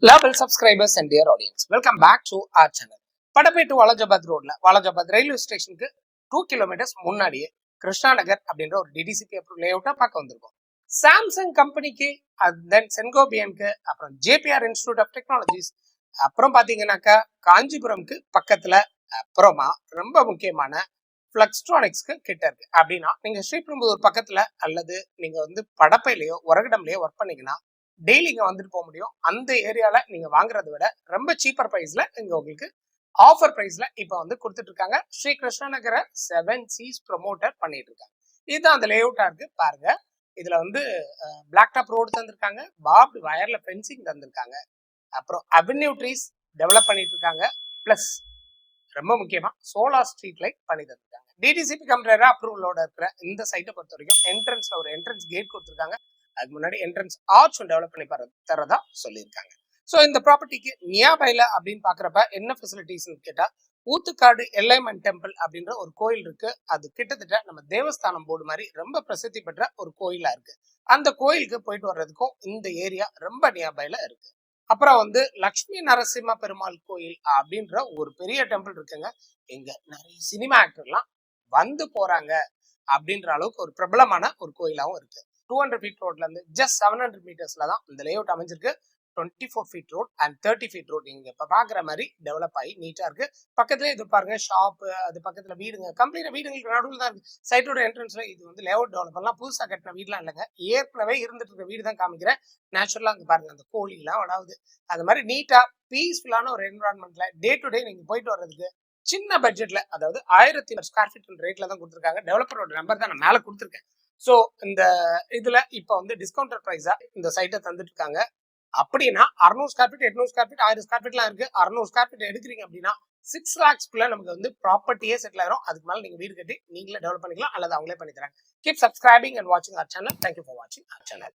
Level subscribers and dear audience, welcome back to our channel. Padappai to Walajabad ரோட்ல Walajabad railway ஸ்டேஷனுக்கு 2 kilometres முன்னாடியே கிருஷ்ணா நகர் அப்படின்ற ஒரு டிடிசிபி அப்ரூவ் லே அவுட்டா பார்க்க வந்திருக்கோம். சாம்சங் கம்பெனிக்கு, தென் சென்கோபியனுக்கு, அப்புறம் ஜேபிஆர் இன்ஸ்டிடியூட் ஆஃப் டெக்னாலஜிஸ், அப்புறம் பாத்தீங்கன்னாக்கா காஞ்சிபுரம்க்கு பக்கத்துல, அப்புறமா ரொம்ப முக்கியமான பிளக்ஸ்ட்ரானிக்ஸ்க்கு கிட்ட இருக்கு. அப்படின்னா நீங்க ஸ்ரீபெரும்புதூர் பக்கத்துல அல்லது நீங்க வந்து படப்பையிலயோ உரகடம்லயோ ஒர்க் பண்ணீங்கன்னா டெய்லி இங்க வந்துட்டு போக முடியும். அந்த ஏரியால நீங்க வாங்குறதை விட ரொம்ப சீப்பர் பிரைஸ்ல இங்க உங்களுக்கு ஆஃபர் பிரைஸ்ல இப்ப வந்து கொடுத்துட்டு இருக்காங்க. ஸ்ரீ கிருஷ்ணா நகர 7Cs ப்ரொமோட்டர் பண்ணிட்டு இருக்காங்க. இதுதான் அந்த லே அவுட்டா இருக்கு பாருங்க. இதுல வந்து பிளாக் டாப் ரோடு தந்திருக்காங்க, பாப்டு வயர்ல ஃபென்சிங் தந்திருக்காங்க, அப்புறம் அவென்யூ ட்ரீஸ் டெவலப் பண்ணிட்டு இருக்காங்க, பிளஸ் ரொம்ப முக்கியமா சோலார் ஸ்ட்ரீட் லைட் பண்ணி தந்திருக்காங்க. டிடிசிபி கம்பெனியோட அப்ரூவலோட இருக்கிற இந்த சைட்டை பொறுத்த வரைக்கும் என்ட்ரன்ஸ்ல ஒரு என்ட்ரன்ஸ் கேட் கொடுத்துருக்காங்க. அதுக்கு முன்னாடி என்ட்ரன்ஸ் ஆர்ச்சும் டெவலப் பண்ணி தரதா சொல்லியிருக்காங்க. ஸோ இந்த ப்ராப்பர்ட்டிக்கு நியாபைல அப்படின்னு பாக்குறப்ப என்ன ஃபெசிலிட்டிஸ் கேட்டா, ஊத்துக்காடு எல்லைமன் டெம்பிள் அப்படின்ற ஒரு கோயில் இருக்கு. அது கிட்டத்தட்ட நம்ம தேவஸ்தானம் போர்டு மாதிரி ரொம்ப பிரசித்தி பெற்ற ஒரு கோயிலா இருக்கு. அந்த கோயிலுக்கு போயிட்டு வர்றதுக்கும் இந்த ஏரியா ரொம்ப நியாபைல இருக்கு. அப்புறம் வந்து லக்ஷ்மி நரசிம்ம பெருமாள் கோயில் அப்படின்ற ஒரு பெரிய டெம்பிள் இருக்குங்க. இங்க நிறைய சினிமா ஆக்டர்லாம் வந்து போறாங்க அப்படின்ற அளவுக்கு ஒரு பிரபலமான ஒரு கோயிலாவும் இருக்கு. 200 ஃபீட் ரோட்ல இருந்து ஜஸ்ட் 700 மீட்டர்ஸ்ல தான் இந்த லே அவுட் அமைஞ்சிருக்கு. 24 feet road and 30 feet road நீங்க இப்ப பாக்குற மாதிரி டெவலப் ஆகி நீட்டா இருக்கு. பக்கத்துல இது பாருங்க ஷாப், அது பக்கத்துல வீடுங்க, கம்ப்ளீட்டா வீடுங்களுக்கு நடுவில் தான் இருக்கு. சைட்டோட என்ட்ரன்ஸ்ல இது வந்து லே அவுட் டெவலப் பண்ணலாம். புதுசா கட்டின வீடுலாம் இல்லைங்க, ஏற்கனவே இருந்துட்டு இருக்க வீடு தான் காமிக்கிறேன். நேச்சுரலா அங்க பாருங்க அந்த கோழி எல்லாம் வளாவுது. அது மாதிரி நீட்டா பீஸ்ஃபுல்லான ஒரு என்வரான்மெண்ட்ல டே டு டே நீங்க போயிட்டு வர்றதுக்கு சின்ன பட்ஜெட்ல, அதாவது 1000 ஸ்கொயர் ஃபீட் ரேட்ல தான் கொடுத்துருக்காங்க. டெவலப்பரோட நம்பர் தான் நான் மேல கொடுத்துருக்கேன். ஸோ இந்த இதுல இப்ப வந்து டிஸ்கவுண்டட் பிரைஸா இந்த சைட்டை தந்துட்டு இருக்காங்க. அப்படின்னா 600 square feet, 800 square feet, 1000 square ஃபீட்லாம் இருக்கு. 600 ஸ்கொயர் ஃபீட் எடுக்கிறீங்க அப்படின்னா 6 lakhsக்குள்ள நமக்கு வந்து ப்ராப்பர்ட்டியே செட்டில் ஆயிரும். அதுக்கு மேல நீங்க வீடு கட்டி நீங்களே டெவலப் பண்ணிக்கலாம் அல்லது அவங்களே பண்ணி தராங்க. கீப் சப்ஸ்கிரைபிங் அண்ட் வாட்சிங் அவர் சேனல். தேங்க்யூ ஃபார் வாட்சிங் அவர் சேனல்.